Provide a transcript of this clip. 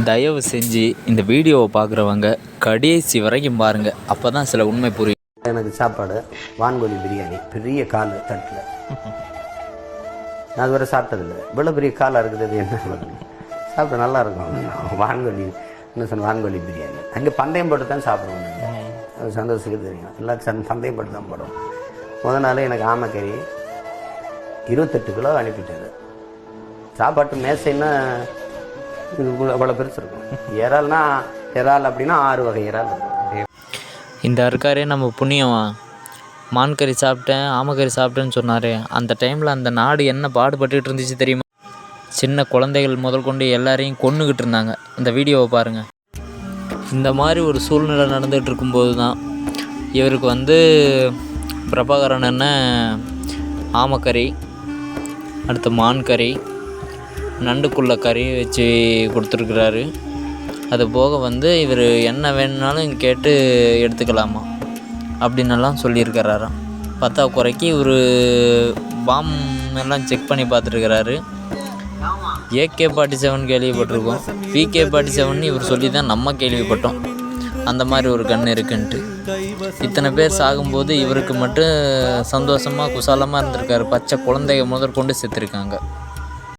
தயவு செஞ்சு இந்த வீடியோவை பார்க்குறவங்க கடைசி வரைக்கும் பாருங்கள், அப்போ தான் சில உண்மை புரியும். எனக்கு சாப்பாடு வான்கோழி பிரியாணி, பெரிய கால் தட்டில். நான் அதுவரை சாப்பிட்டதில்லை. இவ்வளோ பெரிய காலாக இருக்குது, அது என்ன சாப்பிட நல்லா இருக்கும். வான்கோழி என்ன சொன்ன, வான்கோழி பிரியாணி. அங்கே பந்தயம் போட்டு தான் சாப்பிடுவோம். அது சந்தோஷத்துக்கு தெரியும், எல்லாம் பந்தயம் போட்டு தான் போடுவோம். முதல் நாள் எனக்கு ஆமைக்கறி 28 கிலோ அனுப்பிட்டாரு. சாப்பாட்டு மேசைன்னா அவ்வளோ பெருசு இருக்கும். இறால் அப்படின்னா 6 வகை இறால் இருக்கும். இந்த இருக்காரே நம்ம புண்ணியமா, மான்கறி சாப்பிட்டேன், ஆமைக்கறி சாப்பிட்டேன்னு சொன்னார். அந்த டைமில் அந்த நாடு என்ன பாடுபட்டுக்கிட்டு இருந்துச்சு தெரியுமா? சின்ன குழந்தைகள் முதல் கொண்டு எல்லாரையும் கொன்னுக்கிட்டு இருந்தாங்க. அந்த வீடியோவை பாருங்கள். இந்த மாதிரி ஒரு சூழ்நிலை நடந்துகிட்டு இருக்கும்போது தான் இவருக்கு பிரபாகரன் என்ன ஆமைக்கறி, அடுத்து மான்கறி, நண்டுக்குள்ள கறி வச்சு கொடுத்துருக்குறாரு. அது போக இவர் என்ன வேணும்னாலும் கேட்டு எடுத்துக்கலாமா அப்படின்னெல்லாம் சொல்லியிருக்கிறாராம். பத்தாக்குறைக்கு இவர் பாம் எல்லாம் செக் பண்ணி பார்த்துருக்கிறாரு. AK-47 கேள்விப்பட்டிருக்கோம், PK-47 இவர் சொல்லி தான் நம்ம கேள்விப்பட்டோம். அந்த மாதிரி ஒரு கன் இருக்குன்ட்டு இத்தனை பேர் சாகும்போது இவருக்கு மட்டும் சந்தோஷமாக குசாலமாக இருந்திருக்காரு. பச்சை குழந்தைங்க முதற்கொண்டு செத்துருக்காங்க.